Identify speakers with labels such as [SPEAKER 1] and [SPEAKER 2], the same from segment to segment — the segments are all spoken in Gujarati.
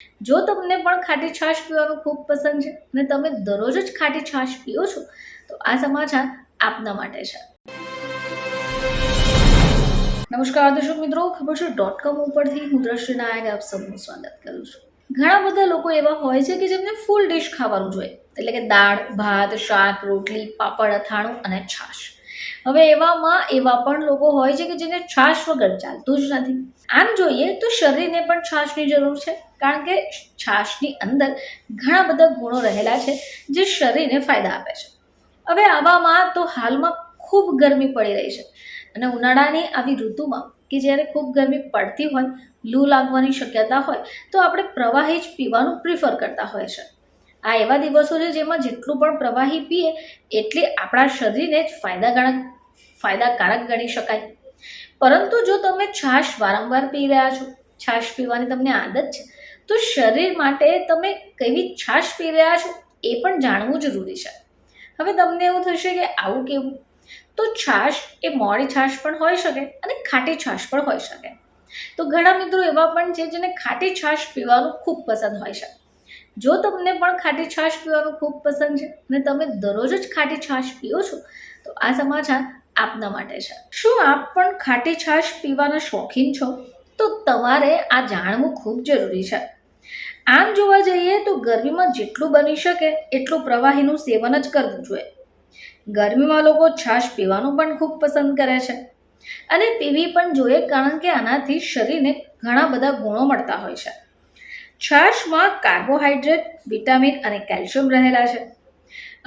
[SPEAKER 1] જો તમને પણ ખાટી છાશ પીવાનું ખૂબ પસંદ છે અને તમે દરરોજ જ ખાટી છાશ પીઓ છો, તો આ સમાચાર આપના માટે છે. નમસ્કાર દર્શક મિત્રો, ખબર છે .com ઉપરથી હું દ્રષ્ટિ નાયક આપ સૌનું સ્વાગત કરું છું. ઘણા બધા લોકો એવા હોય છે કે જેમને ફૂલ ડિશ ખાવાનું જોઈએ, એટલે કે દાળ, ભાત, શાક, રોટલી, પાપડ, અથાણું અને છાશ. હવે એવા પણ લોકો હોય છે કે જેને છાશ વગર ચાલતું જ નથી. આમ જોઈએ તો શરીરને પણ છાશની જરૂર છે, કારણ કે છાશની અંદર ઘણા બધા ગુણો રહેલા છે જે શરીરને ફાયદા આપે છે. હવે આવામાં તો હાલમાં ખૂબ ગરમી પડી રહી છે અને ઉનાળાની આવી ઋતુમાં કે જ્યારે ખૂબ ગરમી પડતી હોય, લૂ લાગવાની શક્યતા હોય, તો આપણે પ્રવાહી જ પીવાનું પ્રિફર કરતા હોય છે. આ એવા દિવસો છે જેમાં જેટલું પણ પ્રવાહી પીએ એટલી આપણા શરીરને જ ફાયદાકારક ગણી શકાય. પરંતુ જો તમે છાશ વારંવાર પી રહ્યા છો, છાશ પીવાની તમને આદત છે, તો શરીર માટે તમે કેવી છાશ પી રહ્યા છો એ પણ જાણવું જરૂરી છે. હવે તમને એવું થશે કે આવું કેવું? તો છાશ એ મોળી છાશ પણ હોઈ શકે અને ખાટી છાશ પણ હોઈ શકે. તો ઘણા મિત્રો એવા પણ છે જેને ખાટી છાશ પીવાનું ખૂબ પસંદ હોય છે. જો તમને પણ ખાટી છાશ પીવાનું ખૂબ પસંદ છે અને તમે દરરોજ જ ખાટી છાશ પીઓ છો, તો આ સમાચાર આપના માટે છે. શું આપ પણ ખાટી છાશ પીવાના શોખીન છો? તો તમારે આ જાણવું ખૂબ જરૂરી છે. આમ જોવા જઈએ તો ગરમીમાં જેટલું બની શકે એટલું પ્રવાહીનું સેવન જ કરવું જોઈએ. ગરમીમાં લોકો છાશ પીવાનું પણ ખૂબ પસંદ કરે છે અને પીવી પણ જોઈએ, કારણ કે આનાથી શરીરને ઘણા બધા ગુણો મળતા હોય છે. છાશમાં કાર્બોહાઈડ્રેટ, વિટામિન અને કેલ્શિયમ રહેલા છે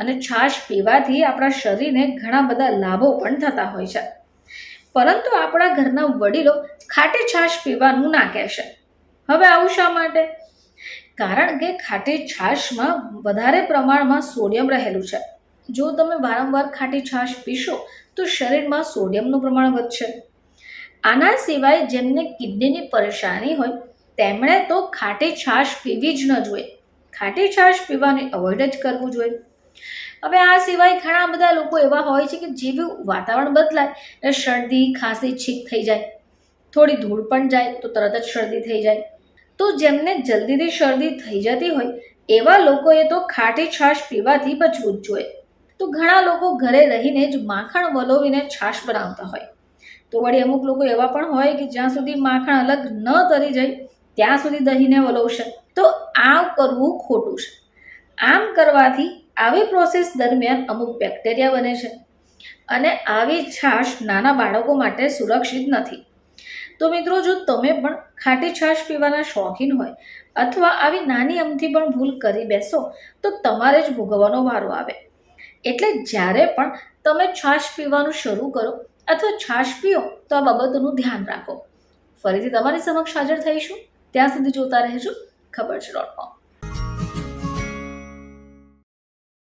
[SPEAKER 1] અને છાશ પીવાથી આપણા શરીરને ઘણા બધા લાભો પણ થતા હોય છે. પરંતુ આપણા ઘરના વડીલો ખાટી છાશ પીવાનું ના કહેશે. હવે આવું શા માટે? કારણ કે ખાટી છાશમાં વધારે પ્રમાણમાં સોડિયમ રહેલું છે. જો તમે વારંવાર ખાટી છાશ પીશો તો શરીરમાં સોડિયમનું પ્રમાણ વધશે. આના સિવાય જેમને કિડનીની પરેશાની હોય તેમણે તો ખાટી છાશ પીવી જ ન જોઈએ. ખાટી છાશ પીવાની અવોઇડ જ કરવું જોઈએ. હવે આ સિવાય ઘણા બધા લોકો એવા હોય છે કે જેવું વાતાવરણ બદલાય એટલે શરદી, ખાંસી, છીંક થઈ જાય, થોડી ધૂળ પણ જાય તો તરત જ શરદી થઈ જાય. તો જેમને જલ્દીથી શરદી થઈ જતી હોય એવા લોકોએ તો ખાટી છાશ પીવાથી બચવું જ જોઈએ. તો ઘણા લોકો ઘરે રહીને જ માખણ વલોવીને છાશ બનાવતા હોય, તો વળી અમુક લોકો એવા પણ હોય કે જ્યાં સુધી માખણ અલગ ન તરી જાય ત્યાં સુધી દહીંને વલોવશે. તો આ કરવું ખોટું છે. આમ કરવાથી આવી પ્રોસેસ દરમિયાન અમુક બેક્ટેરિયા બને છે અને આવી છાશ નાના બાળકો માટે સુરક્ષિત નથી. તો મિત્રો, જો તમે પણ ખાટી છાશ પીવાના શોખીન હોય અથવા આવી નાની અમથી પણ ભૂલ કરી બેસો તો તમારે જ ભોગવવાનો વારો આવે. એટલે જ્યારે પણ તમે છાશ પીવાનું શરૂ કરો અથવા છાશ પીઓ તો આ બાબતોનું ધ્યાન રાખો. ફરીથી તમારી સમક્ષ હાજર થઈશું. ત્યાં સુધી જોતા રહેજો ખબર છે .com.